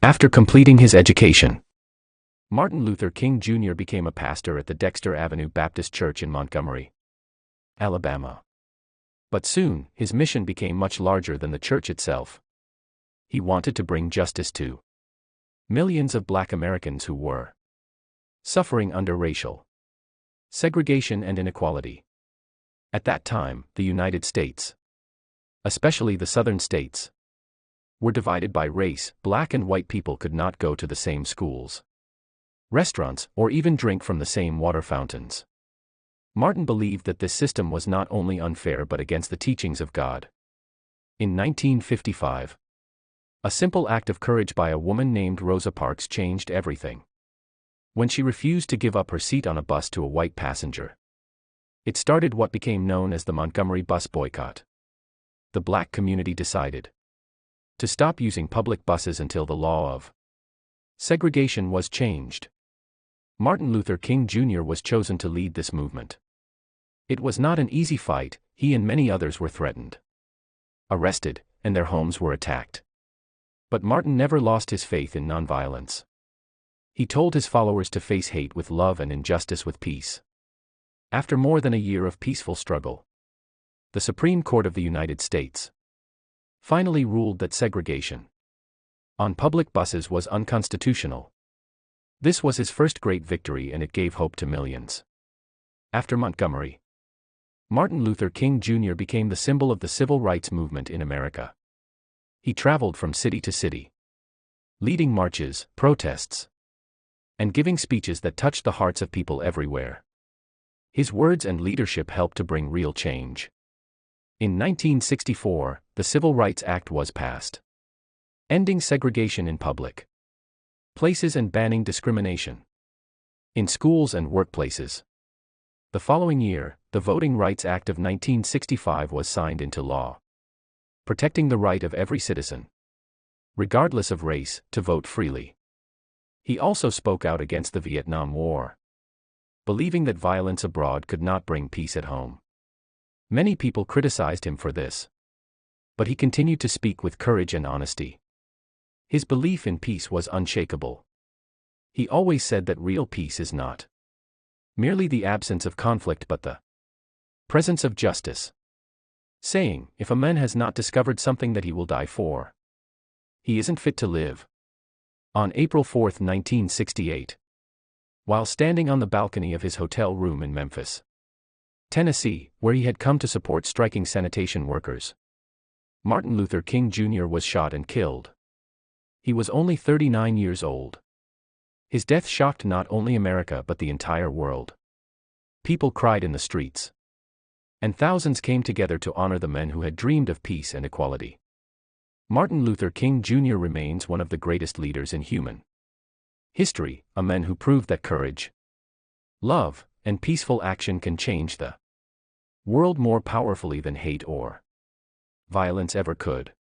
After completing his education, Martin Luther King Jr. became a pastor at the Dexter Avenue Baptist Church in Montgomery, Alabama. But soon, his mission became much larger than the church itself. He wanted to bring justice to millions of Black Americans who were suffering under racial segregation and inequality. At that time, the United States, especially the southern states, were divided by race. Black and white people could not go to the same schools, restaurants, or even drink from the same water fountains. Martin believed that this system was not only unfair but against the teachings of God. In 1955, a simple act of courage by a woman named Rosa Parks changed everything. When she refused to give up her seat on a bus to a white passenger, it started what became known as the Montgomery bus boycott. The Black community decided to stop using public buses until the law of segregation was changed. Martin Luther King Jr. was chosen to lead this movement. It was not an easy fight. He and many others were threatened, arrested, and their homes were attacked. But Martin never lost his faith in nonviolence. He told his followers to face hate with love and injustice with peace. After more than a year of peaceful struggle, the Supreme Court of the United States finally ruled that segregation on public buses was unconstitutional. This was his first great victory, and it gave hope to millions. After Montgomery, Martin Luther King Jr. became the symbol of the civil rights movement in America. He traveled from city to city, leading marches, protests, and giving speeches that touched the hearts of people everywhere. His words and leadership helped to bring real change. In 1964, the Civil Rights Act was passed, ending segregation in public places and banning discrimination in schools and workplaces. The following year, the Voting Rights Act of 1965 was signed into law, protecting the right of every citizen, regardless of race, to vote freely. He also spoke out against the Vietnam War, believing that violence abroad could not bring peace at home. Many people criticized him for this, but he continued to speak with courage and honesty. His belief in peace was unshakable. He always said that real peace is not merely the absence of conflict but the presence of justice, saying, if a man has not discovered something that he will die for, he isn't fit to live. On April 4, 1968, while standing on the balcony of his hotel room in Memphis, Tennessee, where he had come to support striking sanitation workers, Martin Luther King Jr. was shot and killed. He was only 39 years old. His death shocked not only America but the entire world. People cried in the streets, and thousands came together to honor the men who had dreamed of peace and equality. Martin Luther King Jr. remains one of the greatest leaders in human history, a man who proved that courage, love, and peaceful action can change the world more powerfully than hate or violence ever could.